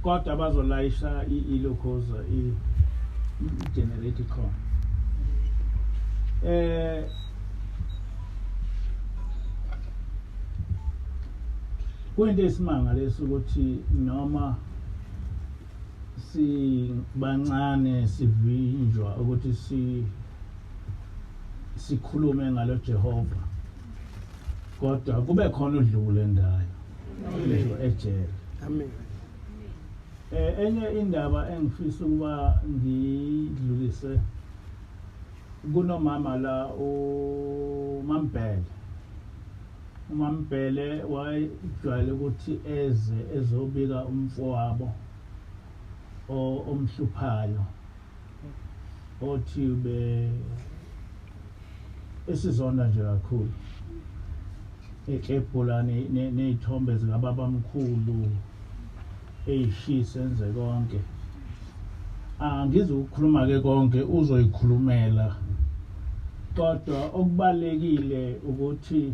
kodwa bazolayisha ilokhoza i-generate khona kuyinto esimanga leso ukuthi noma sibancane sivinjwa ukuthi sikhulume ngalo Jehova kodwa kube khona udlule endayo lezo ejele. Amen. Enye indaba engifisa ukuba ngidlulise kunomama la uMaMbhele wayejwayele ukuthi ezobika umfowabo omhluphayo othi esizonda nje kakhulu ekepulani nezithombe zikababa mkhulu eyishisa enze konke. Angizukukhuluma ke konke uzoyikhulumela kodwa okubalekile ukuthi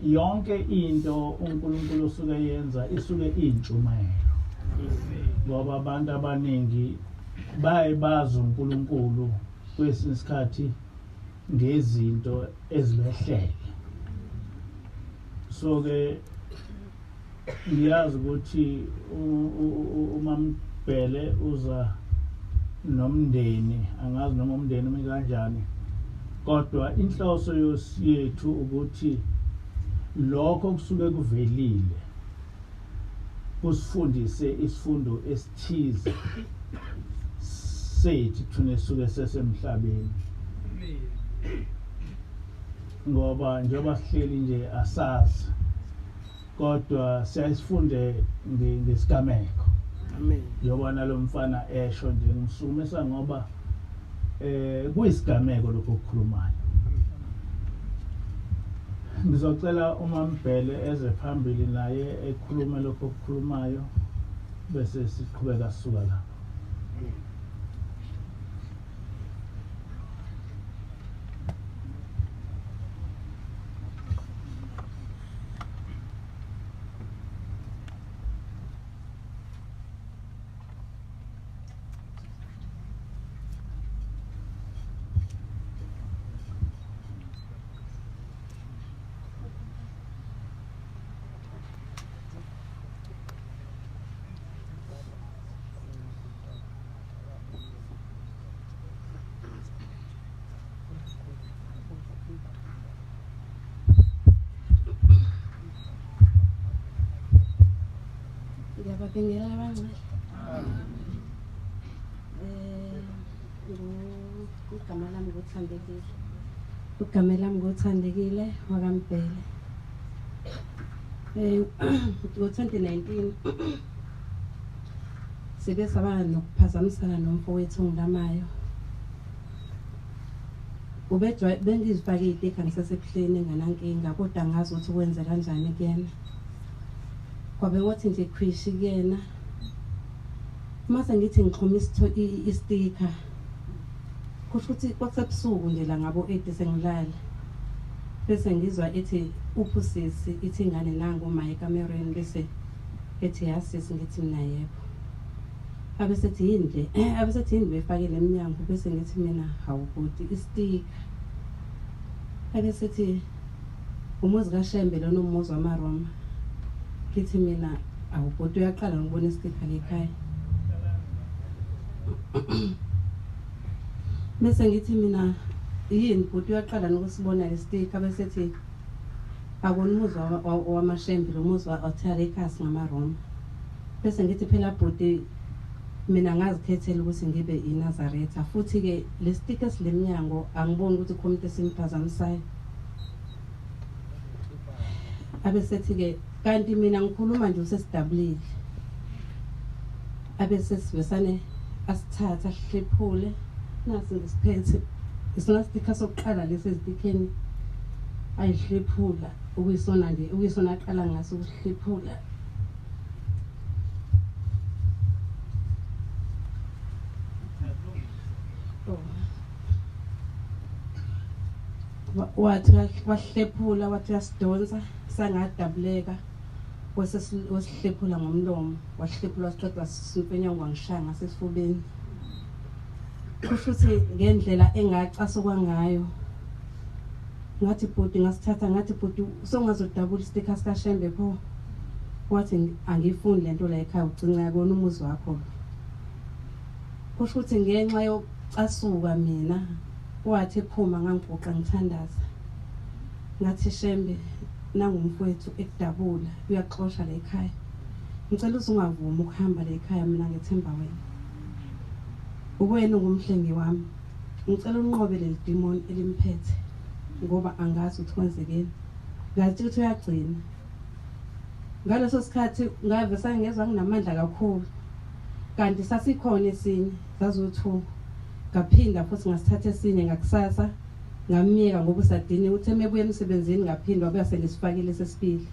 yonke into uNkulunkulu usuke yenza isuke intshumayelo ngoba abantu abaningi bazi uNkulunkulu kwesinye isikhathi ngezinto ezibehlele. So ke ngiyazi ukuthi uMaMbhele uza nomndeni, angazi noma umndeni umi kanjani kodwa inhloso yethu ukuthi lokho kusuke kuvelile kusifundise isifundo esithize sethi thina esuke sesemhlabeni ngoba njengoba sihleli nje asazi kodwa siyasifunde ngesigameko. Amen. Njengoba nalomfana esho nje ngisukumisa ngoba kuyisigameko lokho okukhulumayo. Ngizocela uMaMbhele eze phambili naye ekhulume lokho okukhulumayo bese siqhubeka sisuka lapho. Ngiyababingelela abancane. Igama lami ngothandekile wakaMbhele. Ngo-2019 sibe saba nokuphazamisana nomfowethu ngilamayo. Bengizifake itikha ngisesebuhleni nganankinga kodwa ngazi ukuthi wenze kanjani kuyena. Kwabe ngothi nje khwishi kuyena mase ngithi ngixhuma istika kusho ukuthi kwasebusuku nje la ngabo 8 sengilala bese ngizwa ethi uphusisi ithi ingane nangu uma ekamereni bese ethi yasisi ngithi mina yebo abesethi yini befakele eminyango bese ngithi mina hawubhuti istika abesethi umuzi kaShembe lona umuzi wamaRoma kithi mina awubhuti uyaqala ngibona istika lekhaya bese ngithi mina yini bhuti uyaqala nokusibona lestika besethi abona umuzi wamaShembe lo muzi waTharikas ngamaRoma bese ngithi phela bhuti mina ngazikhethela ukuthi ngibe iNazarites futhi ke lestika esilemnyango angiboni ukuthi umuntu esimphazamisayo abesethi ke kanti mina ngikhuluma nje usesidabulile abesesivesane asithatha ahlephule nasi ngisiphethe isona stika sokuqala lesezidikeni ayihlephula ukuyisona aqala ngaso ukuhlephula wathi wahlephula wathi yasidonsa sangadabuleka wasihlephula ngomlomo wahlephula siqeda simpenya ngwangishanga sesifubeni kusho ukuthi ngendlela engacasuka ngayo ngathi bhuti ngasithatha ngathi bhuti songazodabula istika sikaShembe pho wathi angifuni lento la ekhaya ugcina yabona umuzi wakho kusho ukuthi ngenxa yokucasuka mina wathi ephuma ngangibhuqa ngithandaza ngathi Shembe nangumfowethu ekudabula uyaxoxa la ekhaya ngicela uzungavumi ukuhamba la ekhaya mina ngethemba wena ungumhlengi wami ngicela unqobe leli demon elimphethe ngoba angazi ukuthi kwenzekeni ngathi ukuthi uyagcina ngaleso sikhathi ngave sangezwe nginamandla kakhulu kanti sasikhona esinye sazothi ngaphinda futhi ngasithatha esinye ngakusasa ngamiyeka ngoba usadini uthe mebuye emsebenzini ngaphindwa abuya sengisifakile sesibili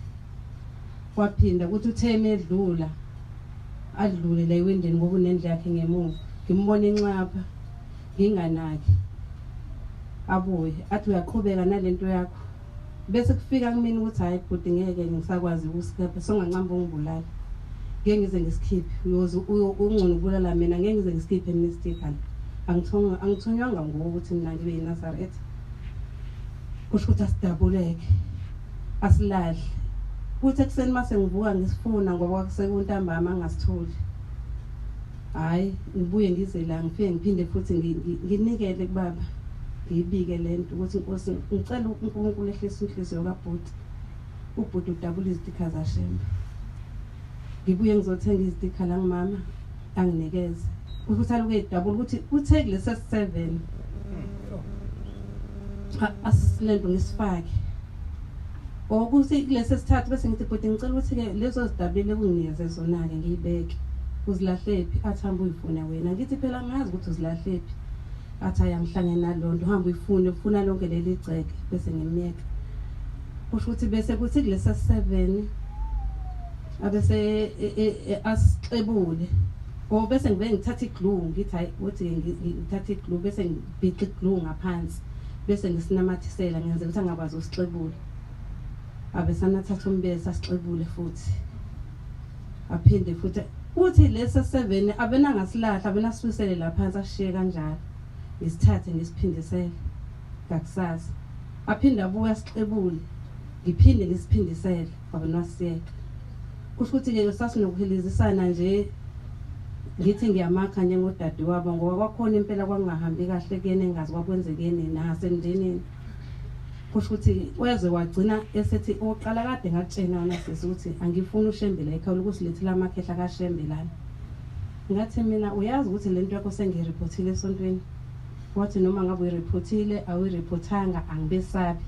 waphinda ukuthi utheme edlula adlule la ewindeni ngoba unendle yakhe ngemuva ngimbone enxapha nginganaki abuye athi uyaqhubeka nalento yakho bese kufika kumina ukuthi hayi bhuti ngeke ngisakwazi ukusikepha songancamba ungibulala ngeke ngize ngisikhiphe ungcono ubulala mina ngeke ngize ngisikhiphe nestika angithonywanga ngokuthi mina ngibe yiNazarites kusho ukuthi asidabuleke asilali kuthi ekseni mase ngivuka ngisifuna ngoba kwakusekuntambama angasitholi hayi ngibuye ngize la ngifike ngiphinde futhi nginikele kubaba ngibike lento ukuthi inkosi ngicela uNkulunkulu ehlise inhliziyo kaBhuti uBhuti udabula izidika zaShembe ngibuye ngizothenga izidika la ngimama anginikeze ukuthi aluke idabula ukuthi uthe kulesi 7 asilento ngisifake ukuthi kulesi sithathu bese ngithi Bhuti ngicela ukuthi ke lezo zidabule kunginikeze zona ke ngiyibeke uzilahlephi athamba uyifuna wena ngithi phela ngazi ukuthi uzilahlephi athi ayamhlangene nalondo uhamba uyifune ufuna lonke leli gceke bese ngimiyeka kusho ukuthi bese kuthi kulesi 7 abese asixebule bese ngibe ngithatha iglue ngithi hayi uthi ngithatha iglue bese ngibhiqa iglue ngaphansi bese ngisinamathisela ngenze ukuthi angakwazi usixebula abesanathatha umbese asixebule futhi aphinde futhi uthi lesa 7 abena ngasilahla abena sifisele lapha asishiye kanjalo ngisithathe ngisiphindisele ngakusasa aphinda abuya sixebule ngiphinde ngisiphindisele kwabona wasiyeka kusho ukuthi ke sasinokuhelizisana nje ngithi ngiyamakha njengodade wabo ngoba kwakhona impela kwangahambi kahle kene engazi kwakwenzekeni nasemndenini kusho ukuthi weze wagcina esethi oqala kade ngatshena wona sisi ukuthi angifuni uShembe la ekhaya ukuthi lethela amakhehla kaShembe lana ngathi mina uyazi ukuthi lento yakho sengireportile esontweni wathi noma ngabe uyireportile awuyireportanga angibesabi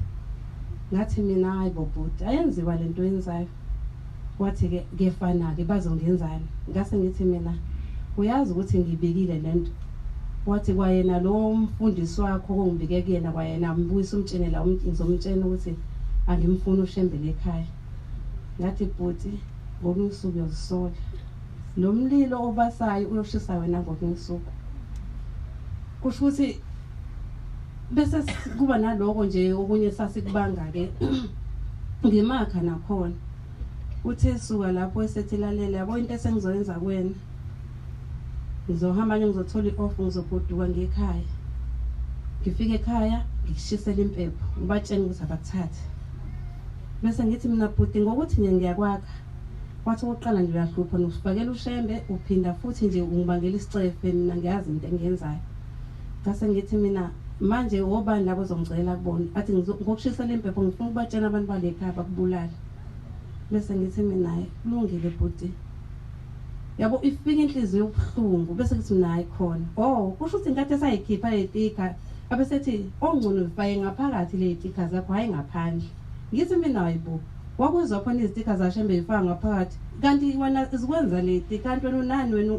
ngathi mina hayi boBhuti ayenziwa lento yenzayo wathi ke ngefana ke bazongenzani ngase ngithi mina uyazi ukuthi ngibekile lento wathi kwayena lo mfundisi wakho ongibike kuyena kwayena mbuyisa umtshenela ngizomtshena ukuthi angimfuni uShembe lekhaya ngathi Bhuti ngokusuku yozisola lo mlilo obasayo uyoshisa wena ngokusuku kusho ukuthi bese kuba naloko nje okunye sasikubanga ke ngimakha nakhona uthe suka lapho esethilalele yabo into esengizoyenza kuwena ngizohamba nje ngizothola i-off ngizogoduka ngekhaya ngifike ekhaya ngishisela impepho ngibatshela ukuthi abathathe bese ngithi mina Bhuti ngokuthi nje ngiyakwakha wathi oqala nje uyahlupha nosifakela uShembe uphinda futhi nje ungibangela isicefe mina ngiyazi into engiyenzayo ngase ngithi mina manje obani labo zongicela kubona athi ngokushisela impepho ngifuna ukubatshela abantu balekhaya bakubulala bese ngithi mina kulungile Bhuti yabo ifika inhliziyo ubuhlungu bese kuthi nayi khona kusho ukuthi inkathi esayikhipha letika abesethi ongcono ufaye ngaphakathi letika zakho hayi ngaphandle ngithi mina hayibo wakuzwa khona izitika zaShembe ifaka ngaphakathi kanti wena izikwenza letika kanti wena nani wena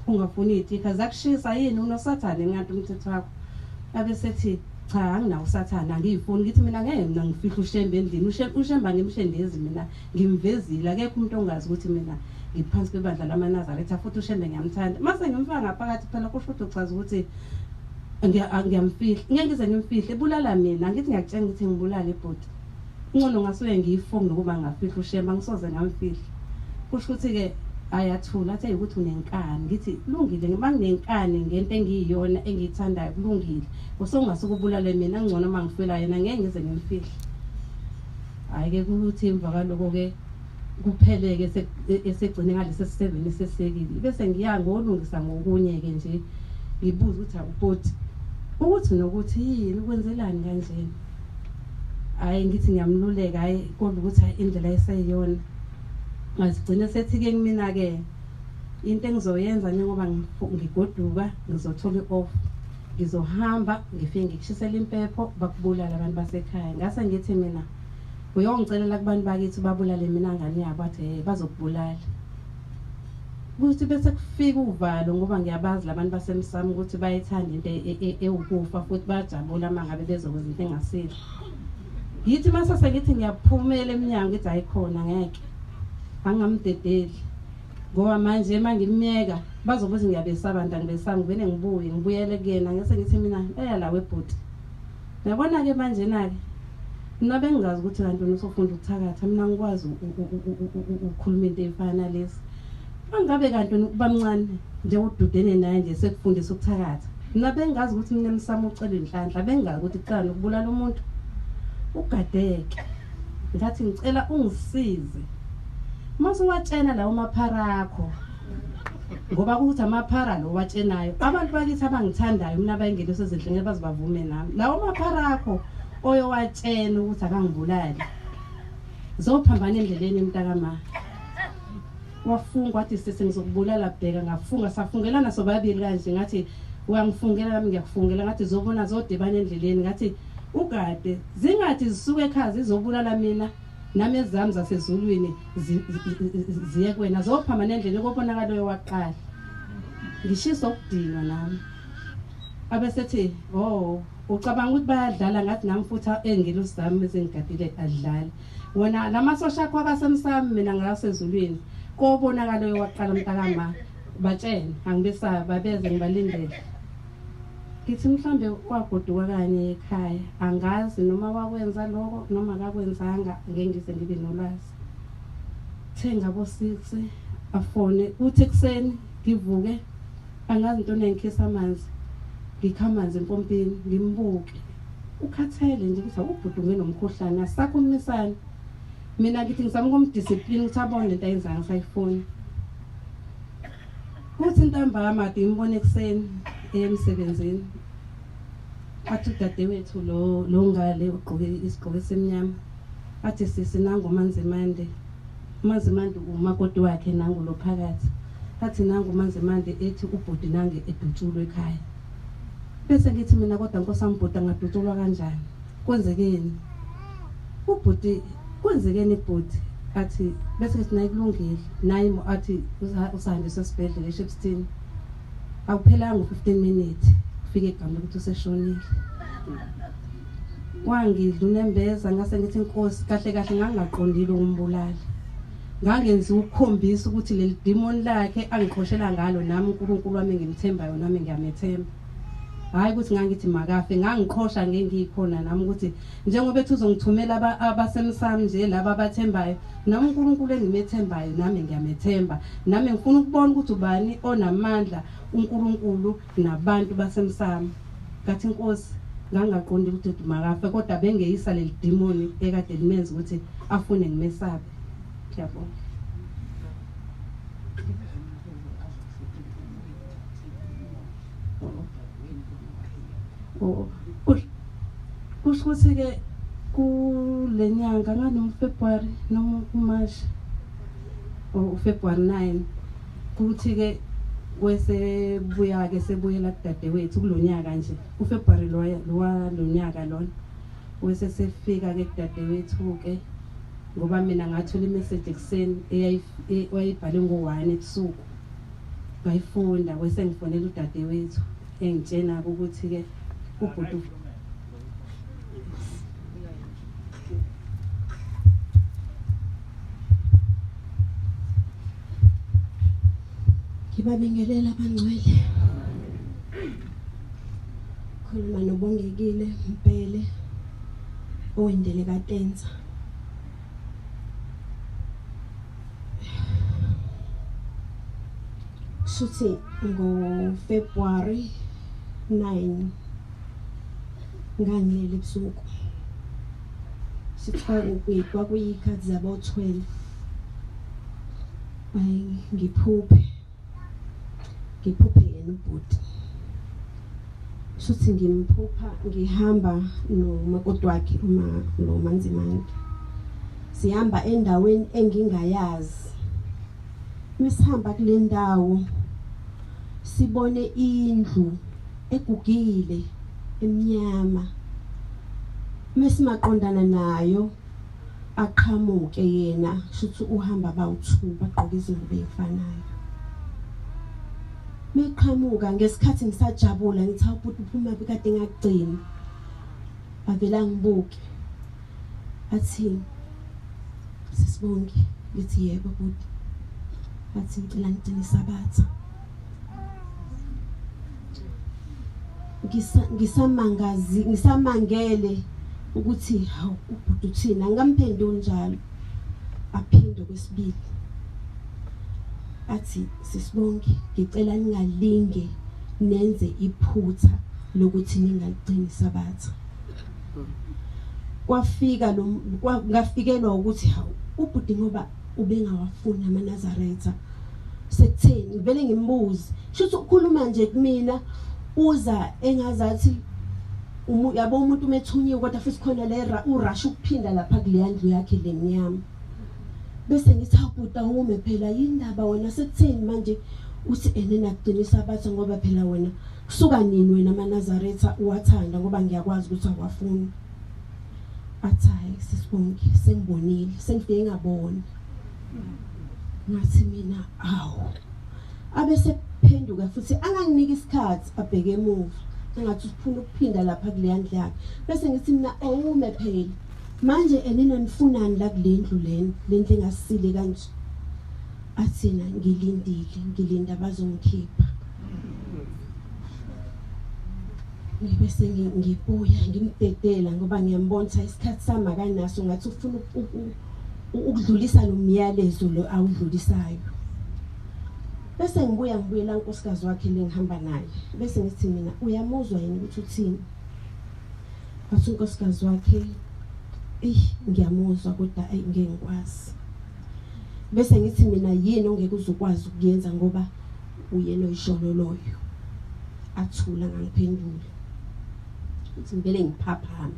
ungafuni izitika zakushisa yini unosathane ngathi umthetho wakho abesethi cha anginawo usathane angiyifuni ngithi mina ngeke mina ngifihla uShembe endlini uShembe ngimshendezi mina ngimvezile akekho umuntu ongazi ukuthi mina ngiphansi kwebandla lamaNazarites futhi uShembe ngiyamthanda mase ngimfaka ngaphakathi phela kusho ukuthi uchaza ukuthi ngiyamfihla ngeke ngize ngimfihle ebulala mina ngithi ngiyakutshela ukuthi ngibulala eBhuti Ngono ngasuke ngiyifoni ngoba ngafihla uShembe ngisoze ngamfihla. Kusho ukuthi ke ayathula athe ukuthi unenkani ngithi kulungile ngiba nginenkani ngento engiyiyona engiyithandayo kulungile usongasuka ubulale mina ngcono mangifela yena ngeke ngize ngimfihle. Hayi ke ukuthi emva kaloko ke kupheleke esegcine ngalesi 7 sesekile bese ngiya ngolungisa ngokunye ke nje ngibuza ukuthi awubhoti ukuthi nokuthi yini ukwenzelani kanjena. Hayi ngithi ngiyamluleka hayi kodwa ukuthi indlela eseyiyona ngazigcina sethi ke mina ke into engizoyenza njengoba ngigoduka ngizothola off ngizohamba ngifike ngikushisela impepho bakubulala abantu basekhaya. Ngase ngithi mina uyongicelela kubantu bakithi babulale mina ngani yabo athi bazokubulala. Kuthi bese kufika uvalo ngoba ngiyabazi labantu basemsamo ukuthi bayithanda into ewukufa futhi bajabula mangabe bezokwenza into engasile. Yithi mase sengithi ngiyaphumela eminyango ngithi ayikhona ngeke angamdedeli ngoba manje mangimyeka bazokuthi ngiyabesaba ngibesaba ngivene ngibuyele kuyena ngese ngithi mina la webhoti. Yabona ke manje na ke mina bengazi ukuthi kanti usofunda ukuthakatha mina ngikwazi ukukhuluma into efana lezi. Angabe kanti ukuba mncane nje ududene naye nje sekufundisa ukuthakatha. Mina bengazi ukuthi mina emsamo ucela inhlanhla bengazi ukuthi qala ukubulala umuntu ugadeke. Ngathi ngicela ungisize. Mase watshena lawo maphara akho ngoba ukuthi amaphara lo watshenayo abantu bakithi abangithandayo mina bayingelo sezindlenge bazibavume nami lawo maphara akho oyowatshena ukuthi akangibulali zophambana endleleni emntakama wafunga wathi sise ngizokubulala bheka ngafunga safungelana sobabili kanje ngathi uyangifungela nami ngiyakufungela ngathi zobona zodebana endleleni ngathi ugade zingathi zisuke ekhaya zizobulala mina nami ezami zasezulwini ziye kwena zophambana endleleni kubonakala loyo waqala ngishisa ukudinwa nami abesethi ucabanga ukuthi bayadlala ngathi nami futhi engelosi zami ezengigadile adlala wona lamasosha akho akasemsami mina ngasezulwini kobonakala loyo waqala mntakama batshena angibesaba babeze ngibalindele. Ngithi mhlambe kwagoduka kanye ekhaya angazi noma wakwenza lokho noma akakwenzanga ngeke ngize ngibe nolwazi. Thenga bo 6 afone uthi ekseni ngivuke angazi into nengikhisa amanzi ngikhamanzi empompini ngimbuke ukhathele nje ukuthi ubhudu ngenomkhohlane asakhulumisana mina ngithi ngizama ukumdiscipline ukuthi abone into ayenzanga sayifoni. Kuthi ntambama ngimbone ekseni emsebenzini athi dadewethu lo ngale ugqoke isigqoko esemnyama athi sisi nangu uManzimande umakoti wakhe nangu lo phakathi athi nangu uManzimande ethi ubhudi nange edutshulwe ekhaya. Bese ngithi mina kodwa nkosambhuda ngadutshulwa kanjani kwenzekeni ubhudi kwenzekeni ibhudi athi bese ngithi nayi kulungile nayi athi usahanjiswa esibhedlela eShepstone awuphelanga 15 minutes ufike egamla ukuthi useshonile. Wangidlunembeza ngase ngithi inkosi kahle kahle ngangaqondile ukumbulala ngangenza ukukhombisa ukuthi leli demon lakhe angikhoshela ngalo nami uNkulunkulu wami ngimthembayo nami ngiyamethemba. Hayi ukuthi ngangithi makafe ngangiqhosha ngengikhona nami ukuthi njengoba ethi uzongithumela abasemsami nje laba abathembayo nami uNkulunkulu engimethembayo nami ngiyamethemba nami ngifuna ukubona ukuthi ubani onamandla uNkulunkulu nabantu basemsami. Ngathi inkosi ngangaqondi ukuthi makafe kodwa bengeyisa leli demon ekade limenza ukuthi afune ngimesabe. Ngiyabonga. Kusho ke kulenyanga ngano February noma uMarch February 9 kuthi ke wesebuya ke sebuyela kudadewethu kulonyaka nje uFebruary lonyaka lona wese sefika ke kudadewethu ke ngoba mina ngathola imessage ekseni wayibhale ngo1 ebusuku ngayifunda wese ngifonela udadewethu engitshena ukuthi ke ubhudu ngibabingelela abangcwele khuluma nobongekile Mphele owendele kaTenza Shuthi ngo February 9 ngangilele ebusuku. Sithi kwakuyikhathi zabo 12. Ngiphuphe yena ubhuti. Shuthi ngimphupha ngihamba nomakoti wakhe uManzimande. Sihamba endaweni engingayazi. Mesihamba kule ndawo sibone indlu egugile emnyama. Mesimaqondana nayo aqhamuke yena shuthi uhamba bawu2 bagqoka izingubo ezifanayo. Meqhamuka ngesikhathi ngisajabula ngithi ubhuti uphuma kade ngagcina. Avela ngibuke. Athi Sisibongi, ngithi yebo bhuti. Athi ngicela ngigcine isabatha. Ngisamangele ukuthi hawu ubhuti uthina ngamphendula njalo. Aphinde kwesibili. Athi Sisibongi, ngicela ningalinge nenze iphutha lokuthi ningagcina isabatha. Ngafikelwa ukuthi hawu ubhuti ngoba ubengawafuni amaNazarites sekutheni vele ngimbuza shuthi ukukhuluma nje kumina uza engazathi yabo umuntu umethunyiwe kodwa futhi khona le urush ukuphinda lapha kule ndlu yakhe lemnyama. Bese ngithi ubhuti awume phela indaba wena sekutheni manje uthi enena kugcina isabatha ngoba phela wena kusuka nini wena amaNazarites uwathanda ngoba ngiyakwazi ukuthi awafuni. Athi Sisibongi sengibonile sengifike ngabona. Ngathi mina awu abese phenduka futhi anganginiki isikhathi abheke emuva engathi ufuna ukuphinda lapha kule ndlu yakhe. Bese ngithi mina awume phela manje enina nifunani la kule ndlu le ndlu engasile kanje. Athina ngilinda bazongikhipha. Bese ngibuya ngimdedela ngoba ngiyambona isikhathi sami akanaso ngathi ufuna ukudlulisa lo myalezo lo awudlulisayo. Bese ngibuyela unkosikazi wakhe lengihamba naye. Bese ngithi mina uyamuzwa yini ukuthi uthini? Wathi unkosikazi wakhe ngiyamuzwa kodwa ngeke ngikwazi. Bese ngithi mina yini ongeke uzukwazi ukuyenza ngoba uyena oyishonoloyo. Athula ngangiphendula. Uthi ngibele ngiphaphama.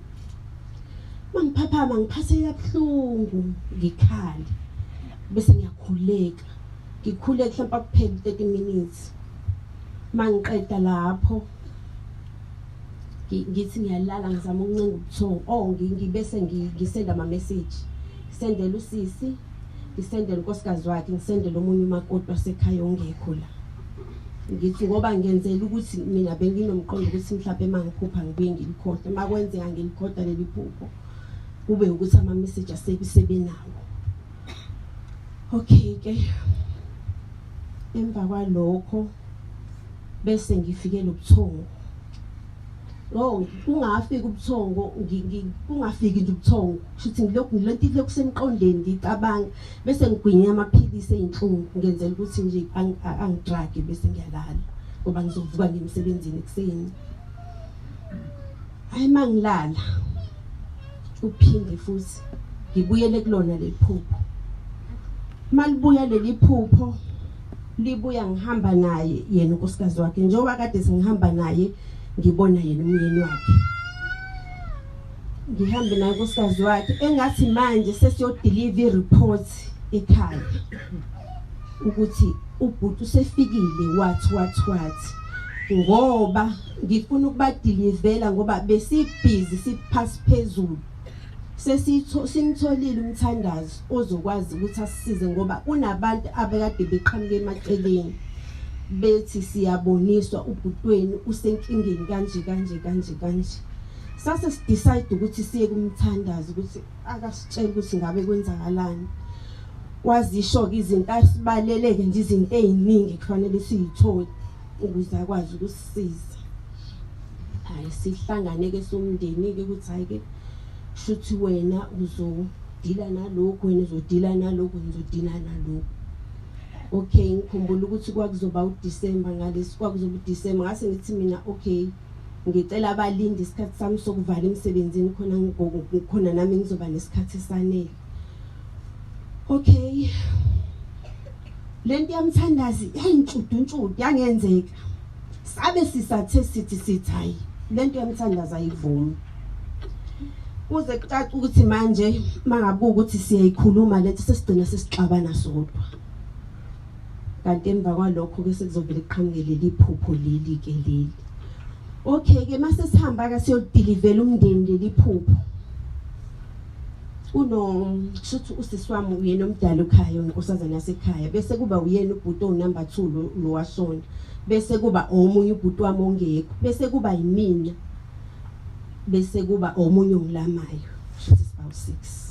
Mangiphaphama ngiphatheka kabuhlungu ngikhali. Bese ngiyakhuleka. Ngikhuleka mhlawumbe kuphela 30 minutes. Mangiqeda lapho ngithi ngiyalala ngizama ukuncenga ubuthongo. Ngibese ngisenda ama message. Ngisendela usisi, ngisendela unkosikazi wakhe, ngisendela omunye umakoti wasekhaya ongekho la. Ngithi ngoba ngenzela ukuthi mina benginomqondo ukuthi mhlawumbe mangikhupha ngibuye ngilikhohle makwenzeka ngilikhoda leli phupho kube ukuthi ama message asebenawo. Okay ke emva kwalokho bese ngifikele ubuthongo. Kungafika ubuthongo kungafiki nje ubuthongo shuthi ngilokhu kusemqondeni ngicabanga bese ngigwinya amaphilisi einhlungu ngenzela ukuthi nje angidrage bese ngiyalala ngoba ngizovuka ngemsebenzini ekseni. Hayi mangilala uphinde futhi ngibuyele kulona lephupho. Malibuya leli phupho libuya ngihamba naye yena unkosikazi wakhe njengoba kade singihamba naye ngibona yena umyeni wakhe. Ngihambe naye unkosikazi wakhe engathi manje sesiyodeliver report ekhaya ukuthi ubhuti usefikile wathi ngoba ngifuna ukubadelivela ngoba besibhizi siphasi phezulu. Simtholile umthandazo ozokwazi ukuthi asisize ngoba kunabantu abekade beqhamuke emaceleni bethi siyaboniswa ubhutweni usenkingeni kanje. Sase sidecide ukuthi siye kumthandazo ukuthi akasitshela ukuthi ngabe kwenzakalani. Wazisho izinto asibaleleke nje izinto eziningi kufanele siyithole ukuze akwazi ukusisiza. Hayi sihlangane ke somndeni ke ukuthi hayi ke shuthi wena uzodila nalokho wena uzodila nalokho ngizodila nalokho. okay ngikhumbula ukuthi kwakuzoba uDisemba ngalesi kwakuzoba uDisemba ngase ngithi mina okay ngicela abalindi isikhathi sami sokuvala emsebenzini khona nami ngizoba nesikhathi esanele. Okay lento yamthandazi yayintshudu yangenzeka sabe sisathe sithi hayi lento yamthandazi ayivumi kuze kucaca ukuthi manje mangabuka ukuthi siyayikhuluma lento sesigcina sesixabana sodwa. Kanti emva kwalokho ke sekuzovela iqhamukele liphupho leli ke leli. Okay ke mase sihamba ka siyodilivela umndeni leliphupho. Kushuthi usisi wami uyena omdala ekhaya unkosazana yasekhaya bese kuba uyena ubhuti onumber 2 lo washona bese kuba omunye ubhuti wami ongekho bese kuba yimina bese kuba omunye ongilamayo kushuthi sibawu 6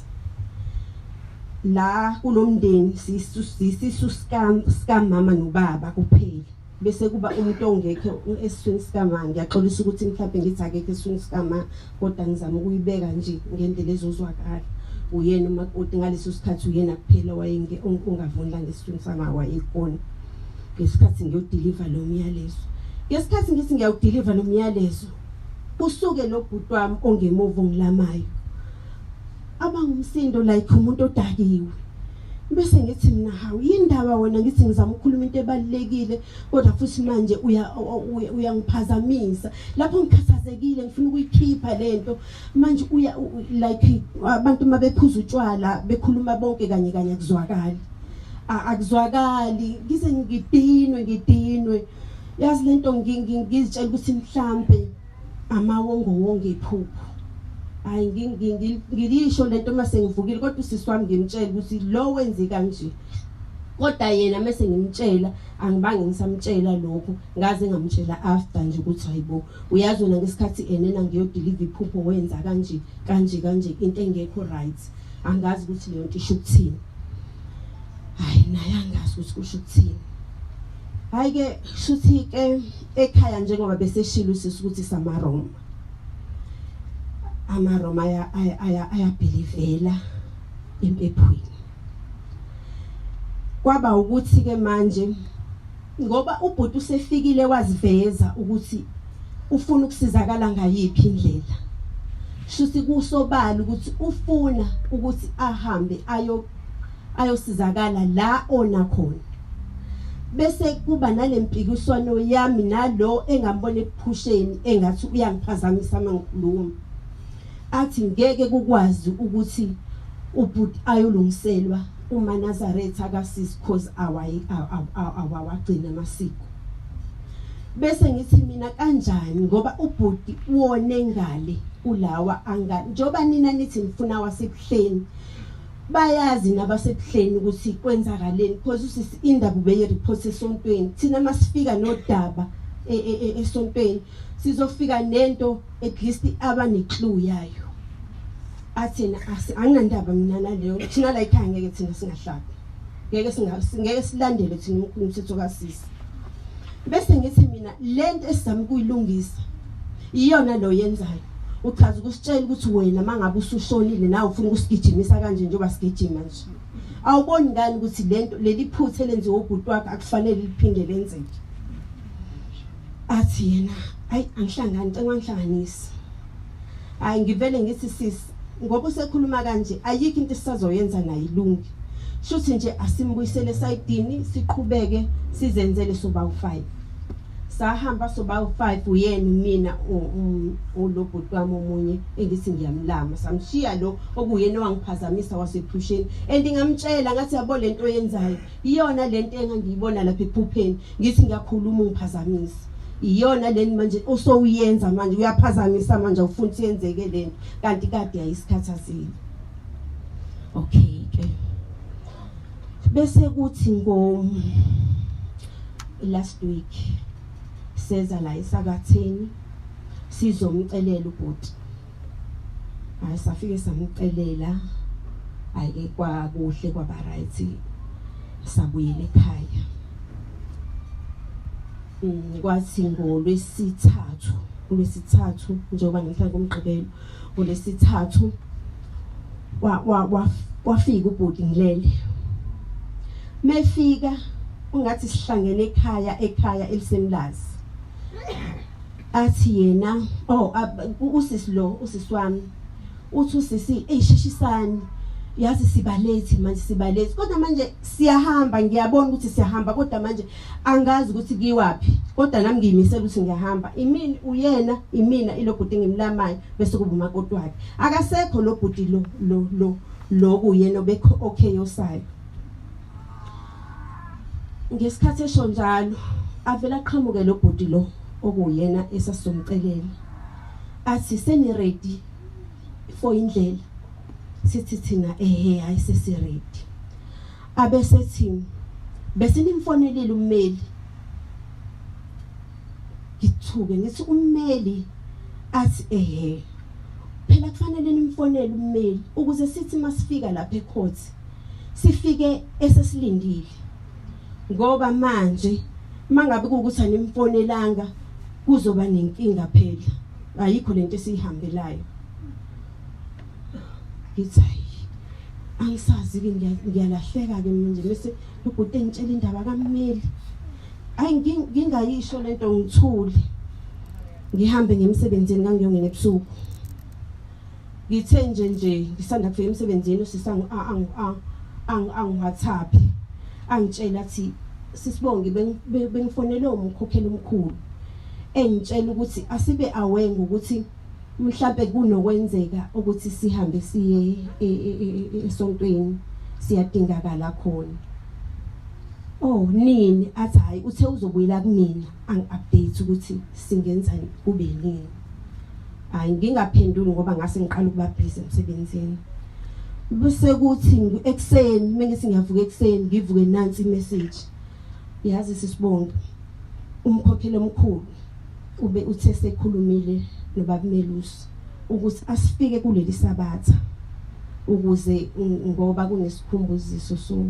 la kulomndeni sisisu kaMama noBaba kuphela bese kuba umuntu ongekho esiswini sikamama. Ngiyaxolisa ukuthi mhlawumbe ngithi akekho esiswini sikamama kodwa ngizama ukuyibeka nje ngendlela ezozwakala. Uyena umakoti ngaleso sikhathi uyena kuphela ongavunda ngesiswini sama wayekhona ngesikhathi ngiyodeliver lo myalezo. Ngesikhathi ngithi ngiyawudeliver lo myalezo usuke lo bhuti wami ongemuva ngilamayo abangumsindo like umuntu odakiwe bese ngithi mina hawu yindaba wena ngithi ngizama ukukhuluma into ebalekile kodwa futhi manje uyangiphazamisa lapho ngikhathazekile ngifuna ukuyikhipha lento manje like abantu mabephuza utshwala bekhuluma bonke kanye akuzwakali ngize ngidinwe yazi lento ngizitshela ukuthi mhlambe amawongo iphupho hayi ngilisho lento mase ngivukile kodwa usisi wami ngimtshela ukuthi lo wenze kanje kodwa yena mase ngimtshela angibange ngisamtshela lokho ngaze ngamtshela after nje ukuthi hayibo uyazi wena ngesikhathi enena ngiyodeliver iphupho wenza kanje into engekho right angazi ukuthi leyo nto isho ukuthini. Hayi naye angazi ukuthi kusho ukuthini. Hayi ke shuthi ke ekhaya njengoba bese shilo usisi ukuthi samaroma amaroma ayabhelivela empephweni. Kwaba ukuthi ke manje ngoba ubhuti usefikile waziveza ukuthi ufuna ukusizakala ngayiphi indlela shuthi kusobala ukuthi ufuna ukuthi ahambe ayosizakala la ona khona bese kuba nalempikiswano yami nalo engambona ephusheni engathi uyangiphazamisa mangikhuluma athi ngeke kukwazi ukuthi ubhuti ayolungiselwa uma Nazarites akasisi cause awagcina amasiko bese ngithi mina kanjani ngoba ubhuti wone ngale ulawa njoba nina nithi nifuna wasebuhleni bayazi nabasebuhleni ukuthi kwenzakaleni because usisi Indaba ubeye report esontweni thina masifika nodaba esontweni sizofika nento at least abane clue yayo athina anginandaba mina naleyo thina la ekhaya ngeke thina singahlala ngeke silandele thina umthetho kaSisi bese ngithi mina lento esizama ukuyilungisa iyona lo yenzayo uchaza ukusitshela ukuthi wena mangabe usushonile nawe ufuna ukusigijimisa kanje njengoba sigijima nje awuboni ngani ukuthi lento leli phuthe lenziwe ubhuti wakhe akufanele liphinde lenzeke. Athi yena ayi angihlangani ngihlanganisa hayi ngivele ngithi sisi ngoba usekhuluma kanje ayikho into esisazoyenza nayo ilungi shuthi nje asimbuyisele esayidini siqhubeke sizenzele sobawu 5 sahamba sobawu 5 uyena mina ulobhuti wami omunye engithi ngiyamlama samshiya lo okuyena wangiphazamisa wasephusheni ngamtshela ngathi yabo lento yenzayo iyona lento engangiyibona lapha ephupheni ngithi ngiyakhuluma ungiphazamisa iyona leni manje usowuyenza manje uyaphazamisa manje ufuna ukuthi yenzeke lento kanti kade ayisikhathazile. Okay ke bese kuthi last week seza la esabatheni sizomcelela ubhuti asafike samcelela ayike kwakuhle kwaba right sabuyela ekhaya kwathi ngolwesithathu njengoba ngihlala kumgqibelo ngolwesithathu wafika ubhuti ngilele mefika ungathi sihlangene ekhaya elisemlazi. Athi yena usisi wami uthi usisi sheshisani yazi sibalethi manje kodwa manje siyahamba ngiyabona ukuthi siyahamba kodwa manje angazi ukuthi kiwapi kodwa nami ngiyimisela ukuthi ngiyahamba imini uyena imina ilobhuti ngimlamayo bese kuba umakoti wakhe akasekho lo bhuti lo kuyena obekho okay yosayo. Ngesikhathi esho njalo avela aqhamuke lo bhuti lo okuyena esasomcelela athi seni ready for indlela. Sithi thina hayi sesi ready. Abese thina bese nimfonelile ummeli. Ngithuke ngithi ummeli athi phela kufanele nimfonele ummeli ukuze sithi masifika lapha ecourt sifike esesilindile. Ngoba manje mangabe ukuthi animfonelanga kuzoba nenkinga phela. Ayikho lento esihambelayo. Ngithi angisazi ke ngiyalahleka ke manje bese ubhuti engitshela indaba kaMmeli. Ayi ngingayisho lento ngithule. Ngihambe ngemsebenzini ngangiyongena ebusuku. Ngithe nje ngisanda kufika emsebenzini usisanga WhatsApp angitshela athi sisibonge bengifonele umkhokheli omkhulu engitshela ukuthi asibe aware ukuthi mhlambe kunokwenzeka ukuthi sihambe siye esontweni siyadingakala khona. Nini athi hayi uthe uzobuyela kumina angi-update ukuthi singenzani kube nini. Hayi ngingaphenduli ngoba ngase ngiqala ukuba busy emsebenzini. Bese kuthi ekseni mengithi ngiyavuka ekseni ngivuke nansi imessage. Yazi sisibonga umkhokheli omkhulu ube uthe sekhulumile nobaba Melusi ukuthi asifike kuleli sabatha ukuze ngoba kunesikhumbuziso so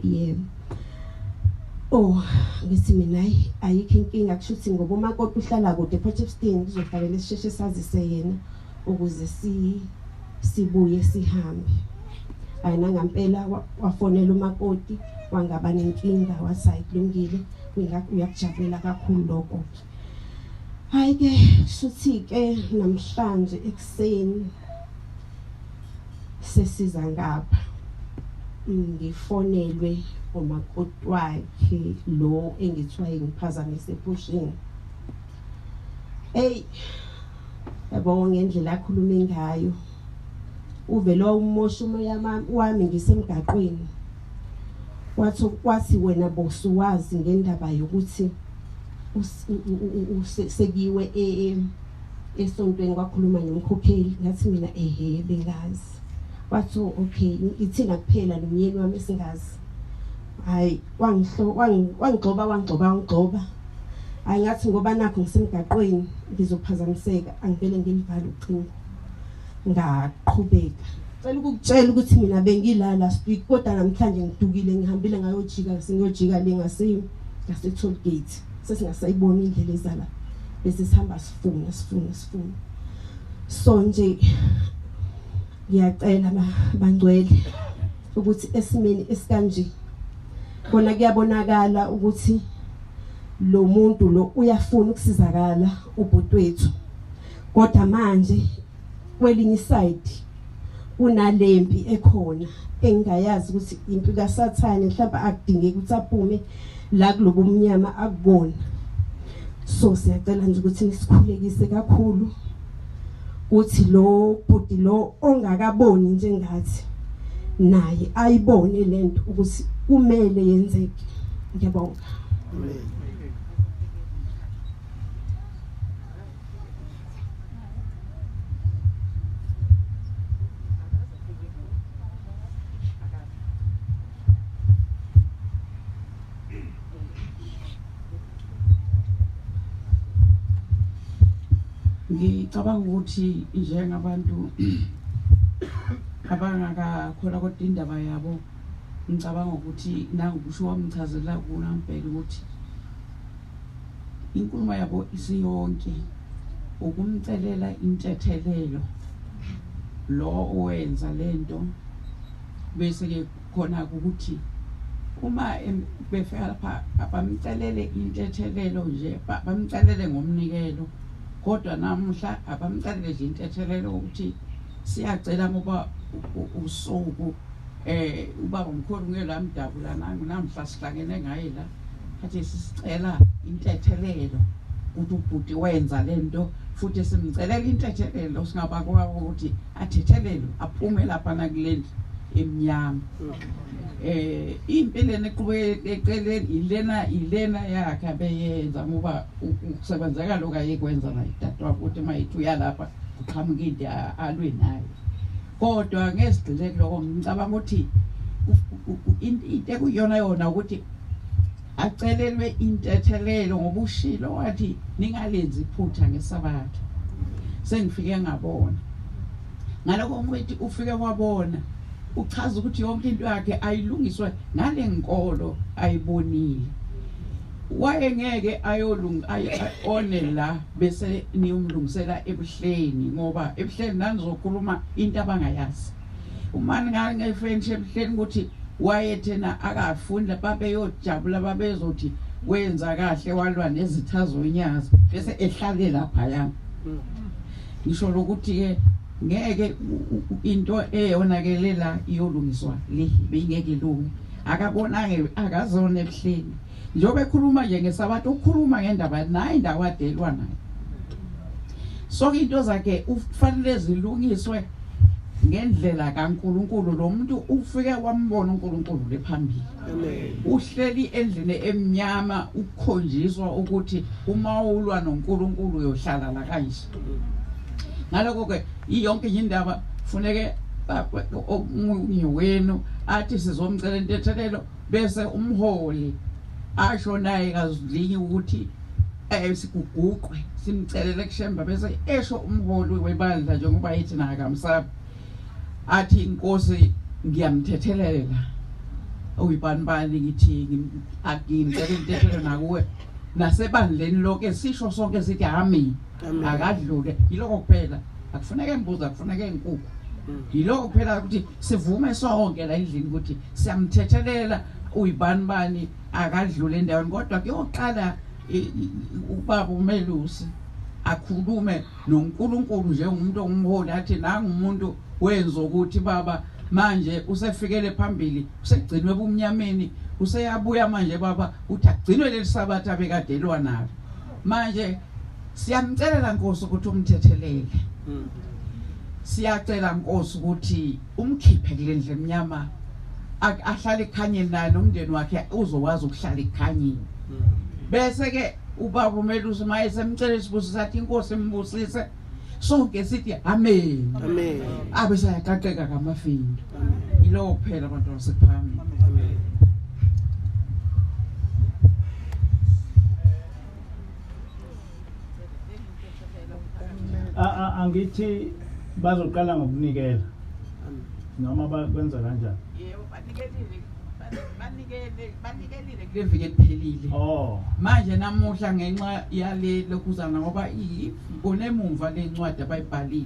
yebo. Ngithi mina ayikho inkinga kushuthi ngoba umakoti uhlala kude ePortshepstone kuzofanele sisheshe sazise yena ukuze sibuye sihambe. Ayina ngempela wafonela umakoti wangaba nenkinga wathi kulungile uyakujabulela kakhulu lokho. Hayi ke shuthi ke namhlanje ekseni sesiza ngapha ngifonelwe umakoti wakhe lo engithiwa ngiphazamise epushini. Yabona ngendlela akhuluma ngayo uvele umosha umoya wami ngisemgaqweni. Wathi wena boss wazi ngendaba yokuthi sekiwe esontweni kwakhuluma nomkhokheli. Ngathi mina bengazi. Wathi okay ithina kuphela nomyeni wami esingazi. Hayi wangigcoba. Hayi ngathi ngoba nakho ngisemgaqweni ngizophazamiseka angivele ngilivale ucingo. Ngaqhubeka. Cela ukukutshela ukuthi mina bengila last week kodwa namhlanje ngidukile ngihambile ngayojika singiyojika le ngase toll gate. Sesingasayibona indlela ezala. Bese sihamba sifuna. So nje ngiyacela bangcwele ukuthi esimeni esikanje khona kuyabonakala ukuthi lo muntu lo uyafuna ukusizakala ubhuti wethu. Kodwa manje kwelinye side kunalempi ekhona engayazi ukuthi impi kaSathane mhlawumbe akudingeki ukuthi aphume la kulobu umnyama akubona. So siyacela nje ukuthi nisikhulekise kakhulu uthi lo bhuti lo ongakaboni njengathi naye ayibone lento ukuthi kumele yenzeke. Ngiyabonga. Ngicabanga ukuthi njengabantu abangakakhola kodwa indaba yabo ngicabanga ukuthi nangikusho wamchazela uMaMbhele ukuthi inkulumo yabo isiyonke ukumcelela intethelelo lo owenza lento bese ke khona ukuthi uma befika lapha abamcelele intethelelo nje bamcelele ngomnikelo kodwa namuhla abamcelele nje intethelelo ukuthi siyacela ngoba usuku ubaba omkhulu ngelamdabula namhla sihlangene ngaye la athi sicela intethelelo ukuthi ubhuti wenza lento futhi simcelela intethelelo singabakwa ukuthi athethelelo aphume lapha nakulendlu emnyama impilweni eqhubeka ilena yakhe abeyenza ngoba ukusebenzeka lokayekwenza naye dadwakhe ukuthi mayithi uyalapha uqhamuka into alwe naye kodwa ngesigcile kuloko ngicabanga ukuthi into ekuyona yona ukuthi acelelwe intethelelo ngoba ushilo wathi ningalenzi iphutha ngesabatha sengifike ngabona ngaloko mwethi ufike wabona uchaza ukuthi yonke into yakhe ayilungiswe ngale nkolo ayibonile wayengeke one la bese niyumlungisela ebuhleni ngoba ebuhleni nanizokhuluma into abangayazi umani ngangefenshi ebuhleni ukuthi wayethena akafundi babeyojabula babezothi wenza kahle walwa nezitha zonyazi bese ehlale lapha yana ngisho lokuthi ke ngeke into eyonakelela iyolungiswa le beyingeke ilunge akabona ke akazona ebuhleni njobe ekhuluma nje ngesabatha ukhuluma ngendaba naye indawo adelwa naye so into zakhe ufanele zilungiswe ngendlela kaNkulunkulu lo muntu ufike wambona uNkulunkulu lephambili uhleli endlini emnyama ukukhonjiswa ukuthi uma ulwa noNkulunkulu uyohlala la kanje ngaloko ke yonke indaba funeke omunye wenu athi sizomcela intethelelo bese umholi asho naye kazilingi ukuthi sikuguqwe simcelele kuShembe bese esho umholi webandla njengoba yithi nakamsapha athi inkosi ngiyamthethelela uyibanibani ngithi akimcela intethelelo nakuwe nasebandleni lonke sisho sonke sithi amen akadlule yiloko kuphela akufuneka embuza akufuneka enkukhu yiloko kuphela ukuthi sivume sonke la endlini ukuthi siyamthethelela uyibanibani akadlule endaweni kodwa kuyoqala ubaba uMelusi akhulume noNkulunkulu njengomuntu ongumholi athi nanga umuntu wenza ukuthi baba manje usefikele phambili usegcinwe ebumnyameni useyabuya manje baba uthi agcinwe lelisabatha abekadelwa nalo manje siyamcelela Nkosi ukuthi umthethelele siyacela Nkosi ukuthi umkhiphe kulendle emnyama ahlale ekhanyeni naye nomndeni wakhe uzokwazi ukuhlala ekhanyeni bese ke ubaba uMelusi maye semcela isibusiso athi inkosi imbusise sonke sithi amen Amen. abe sayaqaqeka ngamafindo yilo kuphela abantu basephambili Amen. Angithi bazoqala ngokunikela noma bakwenza kanjani? yebo banikelile kule viki eliphelile manje namuhla ngenxa yale lokuzana ngoba kunemumva lencwadi abayibhalile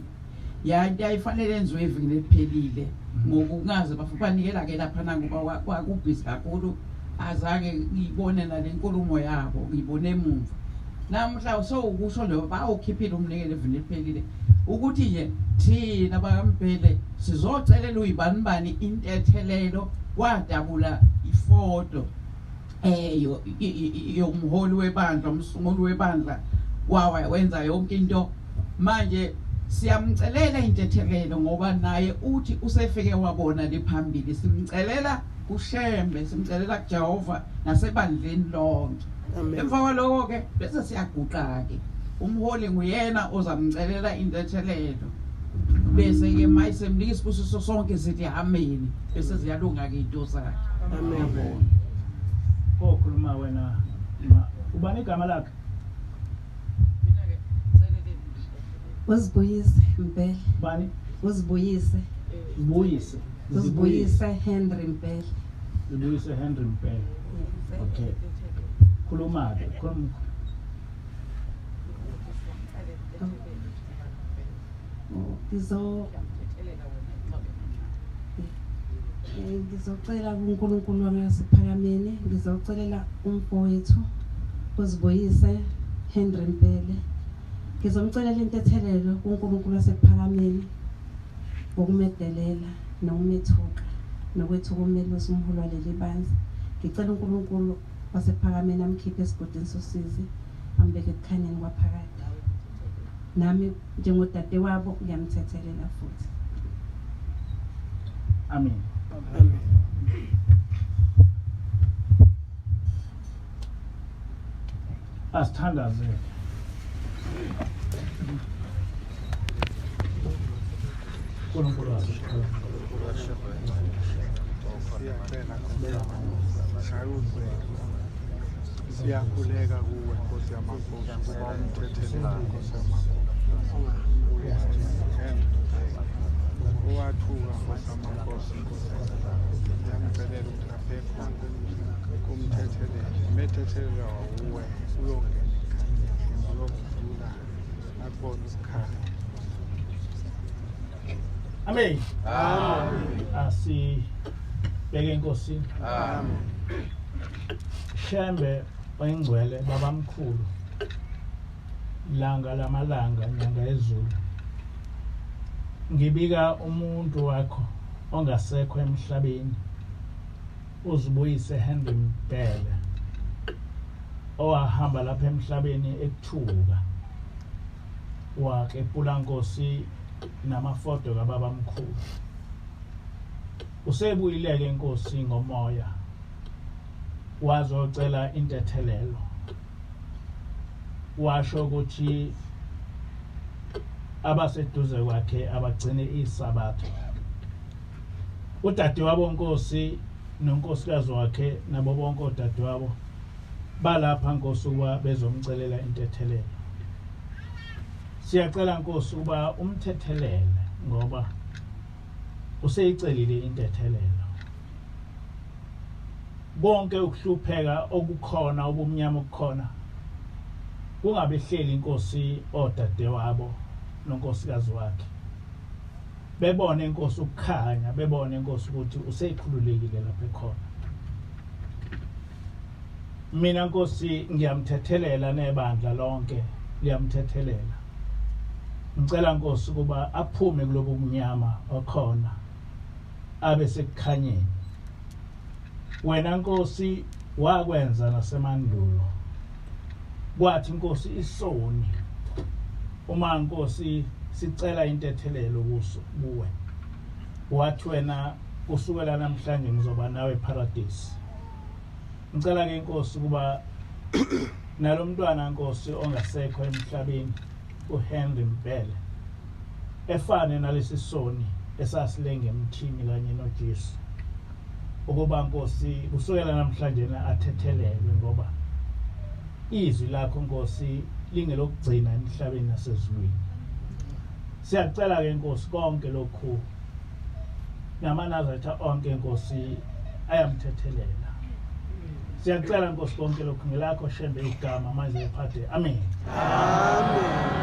yanti ayifanele enziwe eviki eliphelile ngokungaze banikela ke lapha ngoba kwakubhizi kakhulu azange ngibone nale nkulumo yabo ngibone emumva namuhla so ukusho nje bawukhiphile umnikelo eviki eliphelile ukuthi nje thina bakaMbhele sizocelela uyibanibani intethelelo wadabula ifodo yomholi webandla umsunguli webandla wenza yonke into manje siyamcelela intethelelo ngoba naye uthi usefike wabona lephambili simcelela kuShembe simcelela kuJehova nasebandleni lonke emva kwaloko ke bese siyaguqa ke umholi nguyena ozamcelela intethelelo bese ke mayisemlika isibusiso sonke sithi amen bese ziyalunga ke into zakhe Amen. Okhuluma wena ubani igama lakhe? mina ke Uzibuyise Mbhele. Bani? Uzibuyise. Zibuyise. Uzibuyise Henry Mbhele. Zibuyise Henry Mbhele. Okay. Khuluma ke khuluma. Ngizocela uNkulunkulu wami wasephakameni, ngizocelela umfowethu uZibuyise Henry Mbhele. Ngizomcelela intethelelo kuNkulunkulu wasephakameni ngokumedelela nokumethuka nokwethuka umelusi umholi waleli bandla. Ngicela uNkulunkulu wasephakameni amkhiphe esigodini sosizi, ambeke ebukhanyeni kwaphakade. Nami njengodade wabo ngiyamthethelela futhi. Amen. Amen. Asithandaze. uNkulunkulu wathi siyakhuleka kuwe Nkosi yamakhosi kuba umthethelela Nkosi yamakhosi owathuka Nkosi yamakhosi siyamcelela ukuthi aphephe kumthethelela uwe uyongena ekhanyeni uyokuvula akubona ukukhanya. Amen. Amen. Asibeke enkosini. Amen. Shembe oyingcwele babamkhulu. Langa lamalanga nyanga yezulu. Ngibika umuntu wakho ongasekho emhlabeni. uZibuyise Henry Mbhele. Owahamba lapha emhlabeni ekuthuka. Wakephula Nkosi namafoto kababa mkhulu. Usebuyileke Nkosi ngomoya. Wazocela intethelelo. Washo ukuthi abaseduze kwakhe abagcine isabatha. Udade wabo Nkosi nonkosikazi wakhe nabo bonke odade wabo balapha Nkosi ukuba bezomcelela intethelelo. Siyacela Nkosi ukuba umthethelele ngoba useyicelile intethelelo. Bonke ukuhlupheka okukhona ubumnyama okukhona kungabehleli Nkosi odade wabo nonkosikazi wakhe. Bebone Nkosi ukukhanya, bebone Nkosi ukuthi useyikhululekile lapha ekhona. Mina Nkosi ngiyamthethelela nebandla lonke liyamthethelela. Ngicela Nkosi ukuba aphume kulobu bunyama okhona abe sekukhanyeni. Wena Nkosi wakwenza nasemandulo. Kwathi Nkosi isoni uma Nkosi sicela intethelelo kuwe. Wathi wena kusukela namhlanje ngizoba nawe eparadise. Ngicela ke Nkosi ukuba nalomntwana Nkosi ongasekho emhlabeni uHenry Mbhele efane nalesi soni esasilenge emthini kanye noJesu. Ukuba Nkosi kusukela namhlanje athethelelwe ngoba izwi lakho Nkosi lingelokugcina emhlabeni nasezulwini. Siyacela ke Nkosi konke lokhu namanazarite onke Nkosi ayamthethelela. Siyacela Nkosi konke lokhu ngelakho Shembe igama manje ephathe. Amen. Amen.